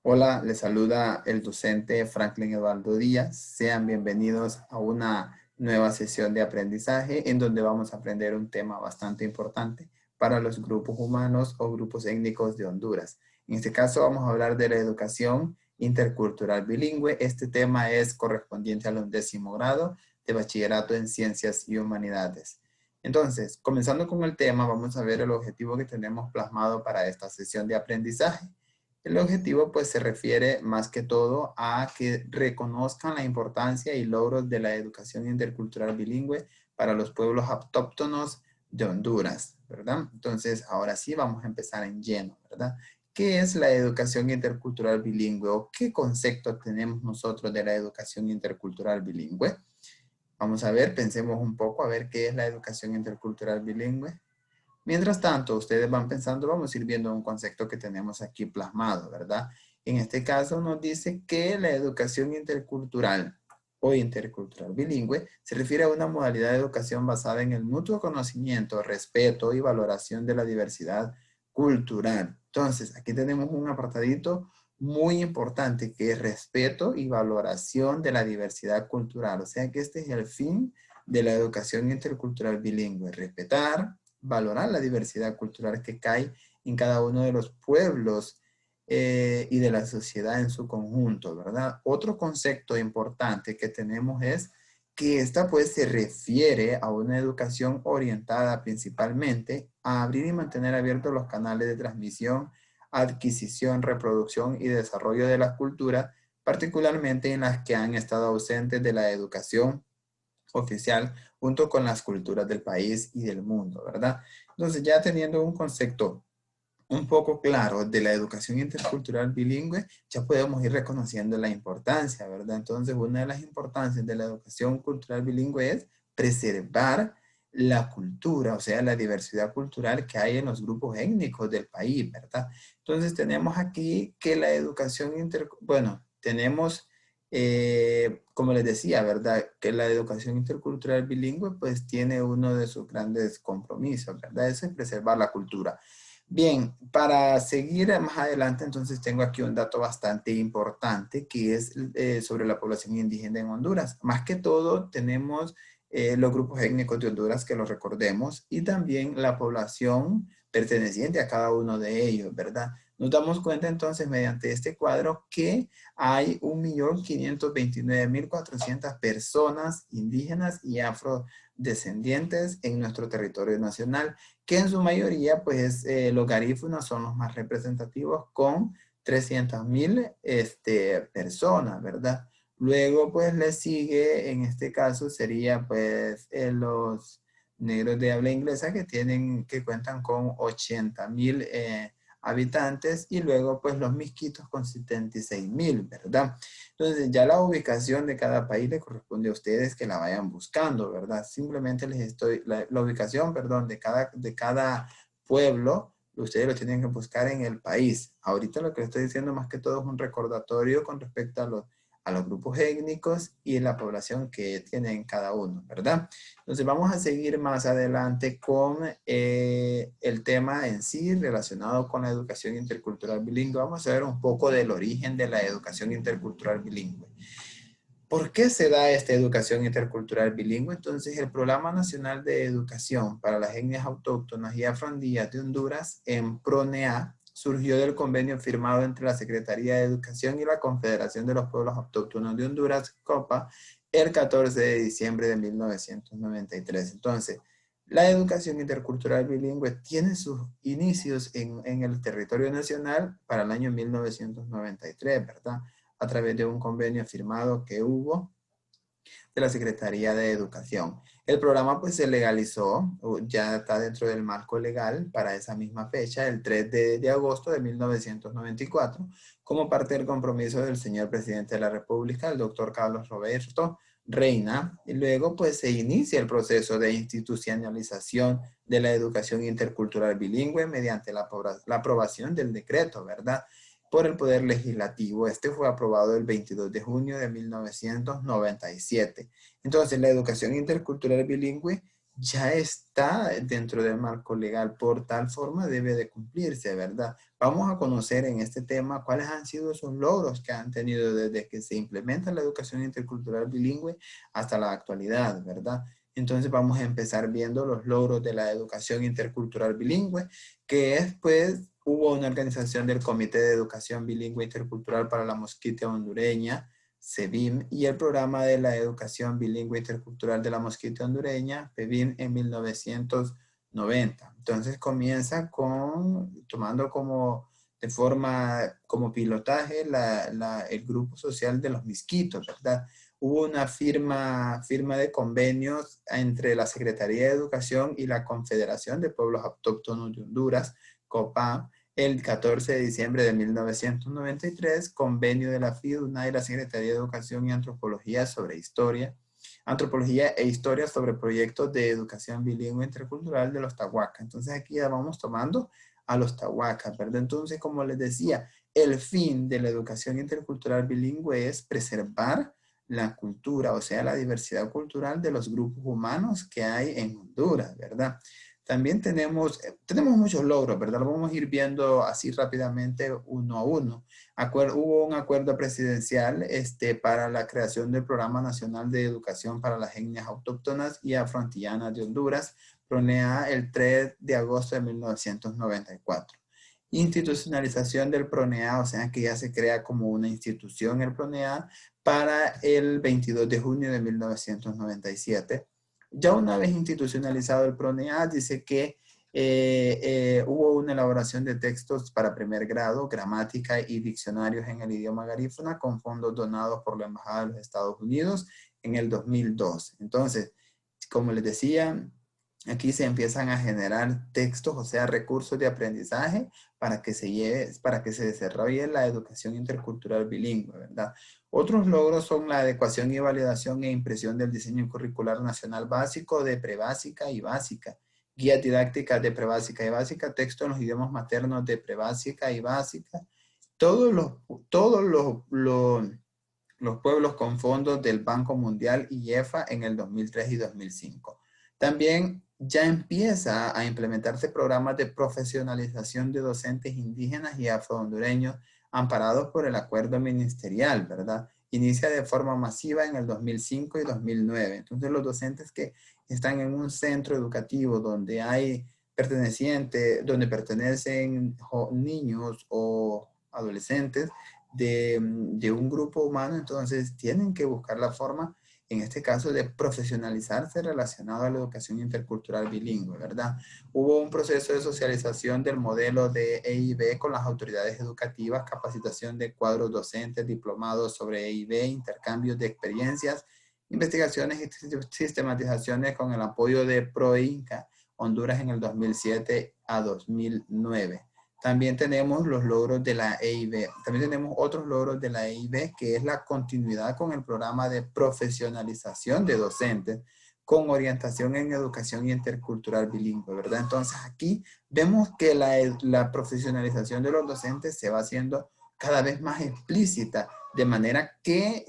Hola, les saluda el docente Franklin Eduardo Díaz. Sean bienvenidos a una nueva sesión de aprendizaje en donde vamos a aprender un tema bastante importante para los grupos humanos o grupos étnicos de Honduras. En este caso vamos a hablar de la educación intercultural bilingüe. Este tema es correspondiente al 11º grado de Bachillerato en Ciencias y Humanidades. Entonces, comenzando con el tema, vamos a ver el objetivo que tenemos plasmado para esta sesión de aprendizaje. El objetivo pues se refiere más que todo a que reconozcan la importancia y logros de la educación intercultural bilingüe para los pueblos autóctonos de Honduras, ¿verdad? Entonces, ahora sí vamos a empezar en lleno, ¿verdad? ¿Qué es la educación intercultural bilingüe o qué concepto tenemos nosotros de la educación intercultural bilingüe? Vamos a ver, pensemos un poco a ver qué es la educación intercultural bilingüe. Mientras tanto, ustedes van pensando, vamos a ir viendo un concepto que tenemos aquí plasmado, ¿verdad? En este caso nos dice que la educación intercultural o intercultural bilingüe se refiere a una modalidad de educación basada en el mutuo conocimiento, respeto y valoración de la diversidad cultural. Entonces, aquí tenemos un apartadito muy importante que es respeto y valoración de la diversidad cultural. O sea que este es el fin de la educación intercultural bilingüe, respetar, valorar la diversidad cultural que cae en cada uno de los pueblos y de la sociedad en su conjunto, ¿verdad? Otro concepto importante que tenemos es que esta pues se refiere a una educación orientada principalmente a abrir y mantener abiertos los canales de transmisión, adquisición, reproducción y desarrollo de las culturas, particularmente en las que han estado ausentes de la educación oficial junto con las culturas del país y del mundo, ¿verdad? Entonces, ya teniendo un concepto un poco claro de la educación intercultural bilingüe, ya podemos ir reconociendo la importancia, ¿verdad? Entonces, una de las importancias de la educación cultural bilingüe es preservar la cultura, o sea, la diversidad cultural que hay en los grupos étnicos del país, ¿verdad? Entonces, tenemos aquí que la educación bueno, tenemos, como les decía, ¿verdad? Que la educación intercultural bilingüe, pues, tiene uno de sus grandes compromisos, ¿verdad? Eso es preservar la cultura. Bien, para seguir más adelante, entonces tengo aquí un dato bastante importante que es sobre la población indígena en Honduras. Más que todo, tenemos los grupos étnicos de Honduras, que los recordemos, y también la población perteneciente a cada uno de ellos, ¿verdad? Nos damos cuenta entonces mediante este cuadro que hay 1.529.400 personas indígenas y afrodescendientes en nuestro territorio nacional, que en su mayoría, pues, los garífunas son los más representativos con 300.000 personas, ¿verdad? Luego, pues, le sigue, en este caso, sería, pues, los negros de habla inglesa que cuentan con 80.000 habitantes y luego, pues, los misquitos con 76.000, ¿verdad? Entonces, ya la ubicación de cada país le corresponde a ustedes que la vayan buscando, ¿verdad? Simplemente les estoy, la ubicación, perdón, de cada pueblo, ustedes lo tienen que buscar en el país. Ahorita lo que les estoy diciendo más que todo es un recordatorio con respecto a los grupos étnicos y la población que tienen cada uno, ¿verdad? Entonces vamos a seguir más adelante con el tema en sí relacionado con la educación intercultural bilingüe. Vamos a ver un poco del origen de la educación intercultural bilingüe. ¿Por qué se da esta educación intercultural bilingüe? Entonces, el Programa Nacional de Educación para las Etnias Autóctonas y Afroandíes de Honduras, en PRONEA, surgió del convenio firmado entre la Secretaría de Educación y la Confederación de los Pueblos Autóctonos de Honduras, COPA, el 14 de diciembre de 1993. Entonces, la educación intercultural bilingüe tiene sus inicios en el territorio nacional para el año 1993, ¿verdad? A través de un convenio firmado que hubo de la Secretaría de Educación. El programa pues se legalizó, ya está dentro del marco legal para esa misma fecha, el 3 de agosto de 1994, como parte del compromiso del señor presidente de la República, el doctor Carlos Roberto Reina, y luego pues se inicia el proceso de institucionalización de la educación intercultural bilingüe mediante la aprobación del decreto, ¿verdad? Por el Poder Legislativo. Este fue aprobado el 22 de junio de 1997. Entonces, la educación intercultural bilingüe ya está dentro del marco legal, por tal forma debe de cumplirse, ¿verdad? Vamos a conocer en este tema cuáles han sido esos logros que han tenido desde que se implementa la educación intercultural bilingüe hasta la actualidad, ¿verdad? Entonces vamos a empezar viendo los logros de la educación intercultural bilingüe, que es pues hubo una organización del Comité de Educación Bilingüe Intercultural para la Mosquitia Hondureña, SEBIM, y el programa de la educación bilingüe intercultural de la Mosquitia Hondureña, PEBIM, en 1990. Entonces comienza tomando como de forma, como pilotaje el grupo social de los misquitos, ¿verdad? Hubo una firma de convenios entre la Secretaría de Educación y la Confederación de Pueblos Autóctonos de Honduras, COPA, el 14 de diciembre de 1993, convenio de la FIDUNA y la Secretaría de Educación y Antropología Antropología e Historia sobre proyectos de educación bilingüe intercultural de los Tahuacas. Entonces aquí ya vamos tomando a los Tahuacas, ¿verdad? Entonces, como les decía, el fin de la educación intercultural bilingüe es preservar la cultura, o sea, la diversidad cultural de los grupos humanos que hay en Honduras, ¿verdad? También tenemos muchos logros, ¿verdad? Lo vamos a ir viendo así rápidamente uno a uno. Hubo un acuerdo presidencial para la creación del Programa Nacional de Educación para las Etnias Autóctonas y Afroantillanas de Honduras, PRONEA, el 3 de agosto de 1994. Institucionalización del PRONEA, o sea que ya se crea como una institución el PRONEA para el 22 de junio de 1997. Ya una vez institucionalizado el PRONEA, dice que hubo una elaboración de textos para primer grado, gramática y diccionarios en el idioma garífuna con fondos donados por la Embajada de los Estados Unidos en el 2002. Entonces, como les decía, aquí se empiezan a generar textos, o sea, recursos de aprendizaje para que se desarrolle la educación intercultural bilingüe, ¿verdad? Otros logros son la adecuación y validación e impresión del diseño curricular nacional básico de prebásica y básica, guías didácticas de prebásica y básica, texto en los idiomas maternos de prebásica y básica, todos los pueblos con fondos del Banco Mundial y IEFA en el 2003 y 2005. También ya empieza a implementarse programas de profesionalización de docentes indígenas y afrohondureños amparados por el acuerdo ministerial, ¿verdad? Inicia de forma masiva en el 2005 y 2009. Entonces los docentes que están en un centro educativo donde hay donde pertenecen niños o adolescentes, de un grupo humano, entonces tienen que buscar la forma, en este caso, de profesionalizarse relacionado a la educación intercultural bilingüe, ¿verdad? Hubo un proceso de socialización del modelo de EIB con las autoridades educativas, capacitación de cuadros docentes, diplomados sobre EIB, intercambios de experiencias, investigaciones y sistematizaciones con el apoyo de ProINCA Honduras en el 2007 a 2009. También tenemos los logros de la EIB. También tenemos otros logros de la EIB, que es la continuidad con el programa de profesionalización de docentes con orientación en educación intercultural bilingüe, ¿verdad? Entonces aquí vemos que la profesionalización de los docentes se va haciendo cada vez más explícita, de manera que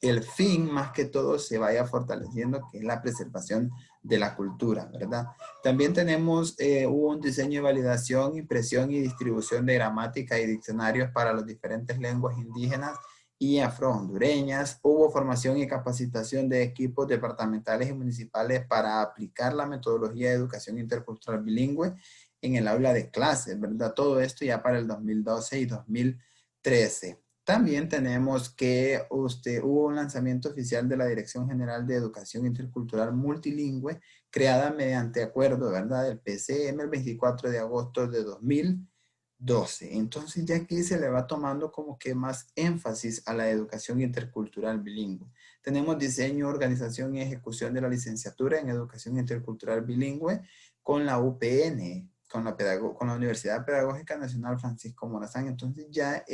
el fin más que todo se vaya fortaleciendo, que es la preservación de la cultura, ¿verdad? También hubo un diseño y validación, impresión y distribución de gramática y diccionarios para las diferentes lenguas indígenas y afrohondureñas. Hubo formación y capacitación de equipos departamentales y municipales para aplicar la metodología de educación intercultural bilingüe en el aula de clases, ¿verdad? Todo esto ya para el 2012 y 2013. También tenemos que hubo un lanzamiento oficial de la Dirección General de Educación Intercultural Multilingüe, creada mediante acuerdo, ¿verdad?, del PCM el 24 de agosto de 2012. Entonces ya aquí se le va tomando como que más énfasis a la educación intercultural bilingüe. Tenemos diseño, organización y ejecución de la licenciatura en educación intercultural bilingüe con la UPN, con la Universidad Pedagógica Nacional Francisco Morazán. Entonces ya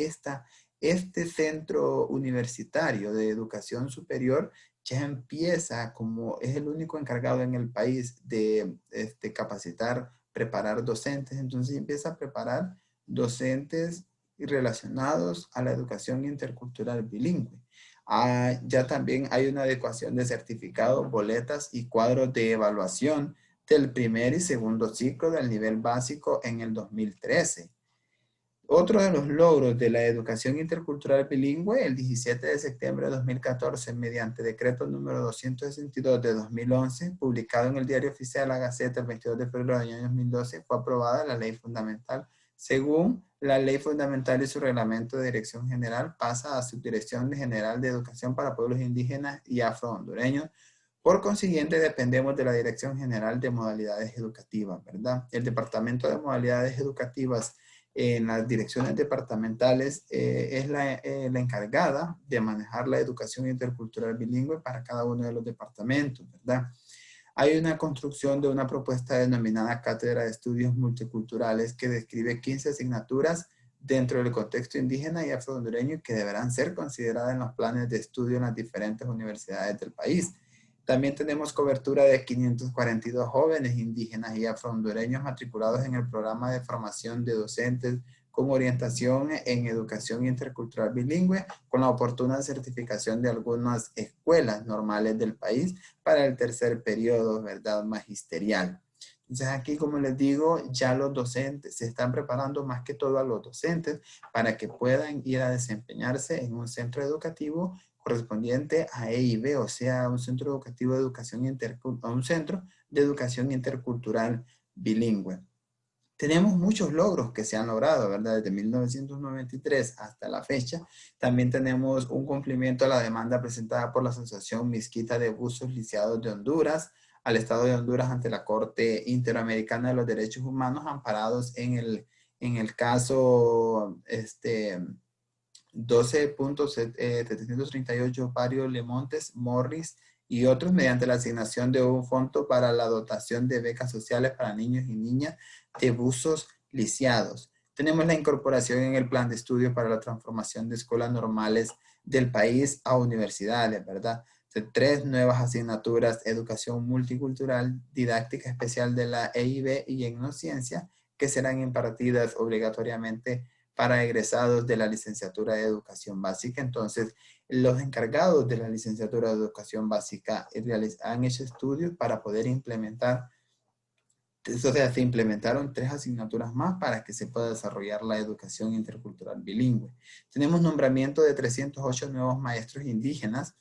este centro universitario de educación superior ya empieza, como es el único encargado en el país de capacitar, preparar docentes, entonces empieza a preparar docentes relacionados a la educación intercultural bilingüe. Ya también hay una adecuación de certificados, boletas y cuadros de evaluación del primer y segundo ciclo del nivel básico en el 2013. Otro de los logros de la educación intercultural bilingüe, el 17 de septiembre de 2014, mediante decreto número 262 de 2011, publicado en el Diario Oficial La Gaceta el 22 de febrero del año 2012, fue aprobada la Ley Fundamental. Según la Ley Fundamental y su Reglamento de Dirección General, pasa a Subdirección General de Educación para Pueblos Indígenas y Afro-Hondureños. Por consiguiente, dependemos de la Dirección General de Modalidades Educativas, ¿verdad? El Departamento de Modalidades Educativas en las direcciones departamentales es la encargada de manejar la educación intercultural bilingüe para cada uno de los departamentos, ¿verdad? Hay una construcción de una propuesta denominada Cátedra de Estudios Multiculturales que describe 15 asignaturas dentro del contexto indígena y afrohondureño que deberán ser consideradas en los planes de estudio en las diferentes universidades del país. También tenemos cobertura de 542 jóvenes indígenas y afrohondureños matriculados en el programa de formación de docentes con orientación en educación intercultural bilingüe, con la oportuna certificación de algunas escuelas normales del país para el tercer periodo, ¿verdad?, magisterial. Entonces aquí, como les digo, ya los docentes se están preparando más que todo a los docentes para que puedan ir a desempeñarse en un centro educativo correspondiente a EIB, o sea, un centro educativo de educación un centro de educación intercultural bilingüe. Tenemos muchos logros que se han logrado, ¿verdad? Desde 1993 hasta la fecha. También tenemos un cumplimiento a la demanda presentada por la Asociación Mixquita de Buzos Lisiados de Honduras al Estado de Honduras ante la Corte Interamericana de los Derechos Humanos, amparados en el caso 12.738 Barrio Lemontes, Morris y otros, mediante la asignación de un fondo para la dotación de becas sociales para niños y niñas de buzos lisiados. Tenemos la incorporación en el plan de estudio para la transformación de escuelas normales del país a universidades, ¿verdad? De 3 nuevas asignaturas: educación multicultural, didáctica especial de la EIB y etnociencia, que serán impartidas obligatoriamente para egresados de la licenciatura de educación básica. Entonces, los encargados de la licenciatura de educación básica han hecho estudios para poder implementar. O sea, se implementaron 3 asignaturas más para que se pueda desarrollar la educación intercultural bilingüe. Tenemos nombramiento de 308 nuevos maestros indígenas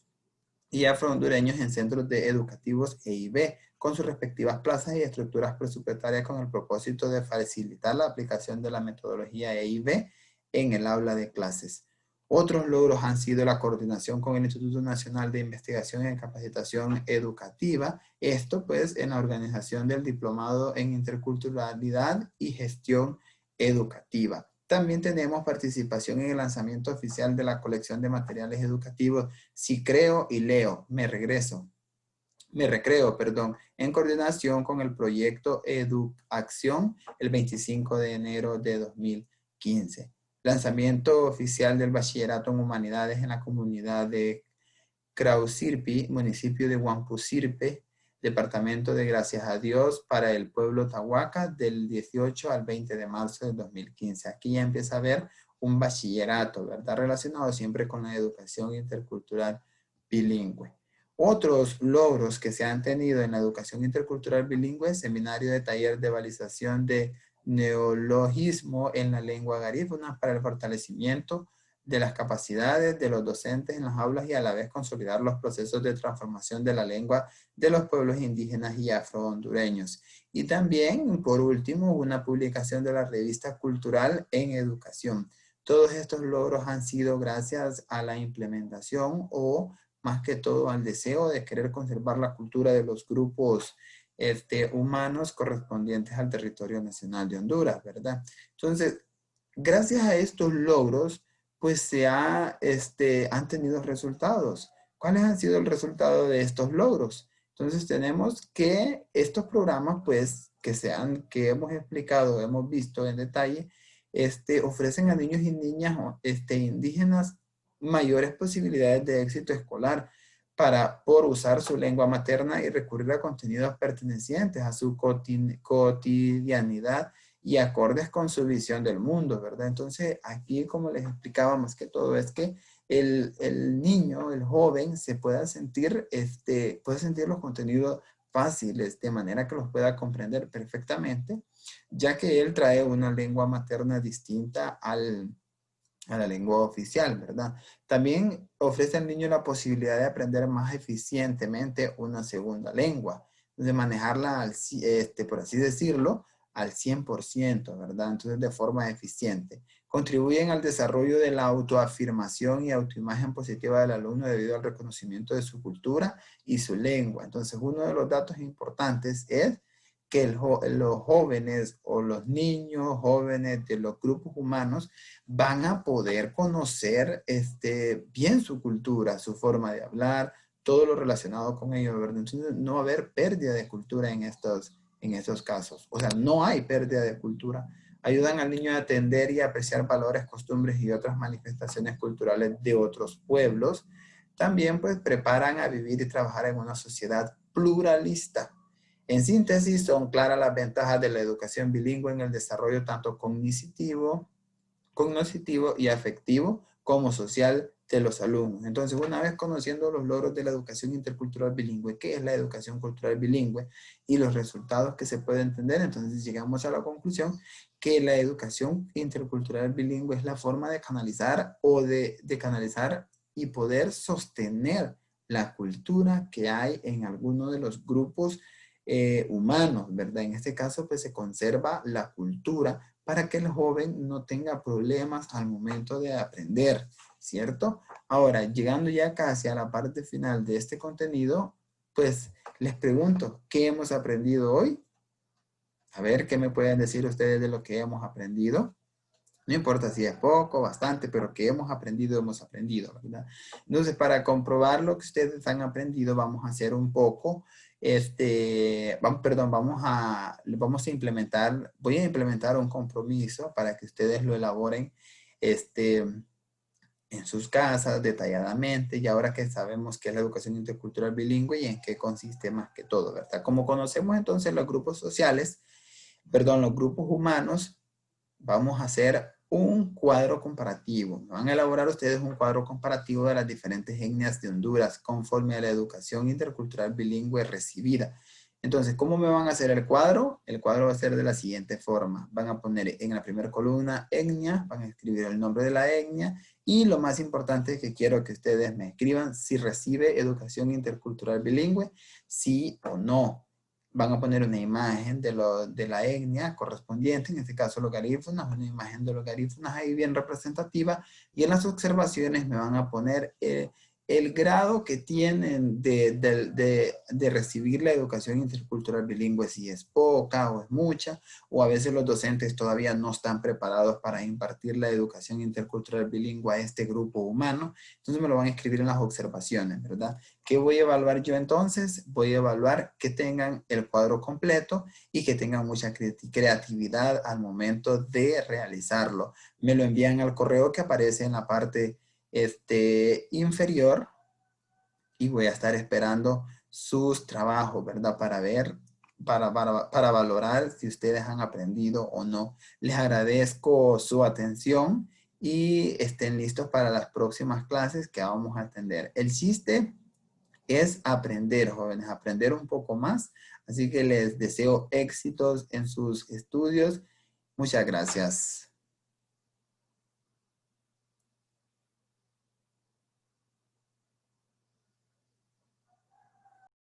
y afrohondureños en centros educativos EIB, con sus respectivas plazas y estructuras presupuestarias, con el propósito de facilitar la aplicación de la metodología EIB en el aula de clases. Otros logros han sido la coordinación con el Instituto Nacional de Investigación y Capacitación Educativa, esto pues en la organización del Diplomado en Interculturalidad y Gestión Educativa. También tenemos participación en el lanzamiento oficial de la colección de materiales educativos Si Creo y Leo, me recreo, en coordinación con el proyecto EduAcción el 25 de enero de 2015. Lanzamiento oficial del bachillerato en humanidades en la comunidad de Crausirpi, municipio de Huampusirpe, departamento de Gracias a Dios para el pueblo Tahuaca, del 18 al 20 de marzo de 2015. Aquí ya empieza a haber un bachillerato, ¿verdad? Relacionado siempre con la educación intercultural bilingüe. Otros logros que se han tenido en la educación intercultural bilingüe: seminario de taller de balización de neologismo en la lengua garífuna para el fortalecimiento de las capacidades de los docentes en las aulas y a la vez consolidar los procesos de transformación de la lengua de los pueblos indígenas y afrohondureños. Y también, por último, una publicación de la revista Cultural en Educación. Todos estos logros han sido gracias a la implementación o más que todo al deseo de querer conservar la cultura de los grupos humanos correspondientes al territorio nacional de Honduras, ¿verdad? Entonces, gracias a estos logros, pues han tenido resultados. ¿Cuáles han sido el resultado de estos logros? Entonces tenemos que estos programas, pues, que hemos explicado, hemos visto en detalle, ofrecen a niños y niñas indígenas mayores posibilidades de éxito escolar por usar su lengua materna y recurrir a contenidos pertenecientes a su cotidianidad y acordes con su visión del mundo, ¿verdad? Entonces, aquí, como les explicaba más que todo, es que el niño, el joven, se pueda sentir, puede sentir los contenidos fáciles, de manera que los pueda comprender perfectamente, ya que él trae una lengua materna distinta a la lengua oficial, ¿verdad? También ofrece al niño la posibilidad de aprender más eficientemente una segunda lengua, de manejarla, por así decirlo, al 100%, ¿verdad? Entonces, de forma eficiente. Contribuyen al desarrollo de la autoafirmación y autoimagen positiva del alumno debido al reconocimiento de su cultura y su lengua. Entonces, uno de los datos importantes es que los jóvenes o los niños jóvenes de los grupos humanos van a poder conocer bien su cultura, su forma de hablar, todo lo relacionado con ello, ¿verdad? Entonces no va a haber pérdida de cultura en estos casos. O sea, no hay pérdida de cultura. Ayudan al niño a atender y apreciar valores, costumbres y otras manifestaciones culturales de otros pueblos. También pues preparan a vivir y trabajar en una sociedad pluralista. En síntesis, son claras las ventajas de la educación bilingüe en el desarrollo tanto cognitivo y afectivo como social de los alumnos. Entonces, una vez conociendo los logros de la educación intercultural bilingüe, qué es la educación cultural bilingüe y los resultados que se pueden tener, entonces llegamos a la conclusión que la educación intercultural bilingüe es la forma de canalizar o de canalizar y poder sostener la cultura que hay en alguno de los grupos humanos, ¿verdad? En este caso, pues se conserva la cultura para que el joven no tenga problemas al momento de aprender, ¿cierto? Ahora, llegando ya casi a la parte final de este contenido, pues les pregunto, ¿qué hemos aprendido hoy? A ver, ¿qué me pueden decir ustedes de lo que hemos aprendido? No importa si es poco, bastante, pero que hemos aprendido, ¿verdad? Entonces, para comprobar lo que ustedes han aprendido, vamos a hacer un poco, vamos a implementar, voy a implementar un compromiso para que ustedes lo elaboren, en sus casas detalladamente, y ahora que sabemos qué es la educación intercultural bilingüe y en qué consiste más que todo, ¿verdad? Como conocemos entonces los grupos sociales, los grupos humanos, vamos a hacer un cuadro comparativo. Van a elaborar ustedes un cuadro comparativo de las diferentes etnias de Honduras conforme a la educación intercultural bilingüe recibida. Entonces, ¿cómo me van a hacer el cuadro? El cuadro va a ser de la siguiente forma. Van a poner en la primera columna etnia, van a escribir el nombre de la etnia y lo más importante es que quiero que ustedes me escriban si recibe educación intercultural bilingüe, sí o no. Van a poner una imagen de la etnia correspondiente, en este caso los garífunas, una imagen de los garífunas ahí bien representativa, y en las observaciones me van a poner el grado que tienen de recibir la educación intercultural bilingüe, si es poca o es mucha, o a veces los docentes todavía no están preparados para impartir la educación intercultural bilingüe a este grupo humano. Entonces me lo van a escribir en las observaciones, ¿verdad? ¿Qué voy a evaluar yo entonces? Voy a evaluar que tengan el cuadro completo y que tengan mucha creatividad al momento de realizarlo. Me lo envían al correo que aparece en la parte inferior y voy a estar esperando sus trabajos, ¿verdad? Para ver, para valorar si ustedes han aprendido o no. Les agradezco su atención y estén listos para las próximas clases que vamos a atender. El chiste es aprender, jóvenes, aprender un poco más. Así que les deseo éxitos en sus estudios. Muchas gracias.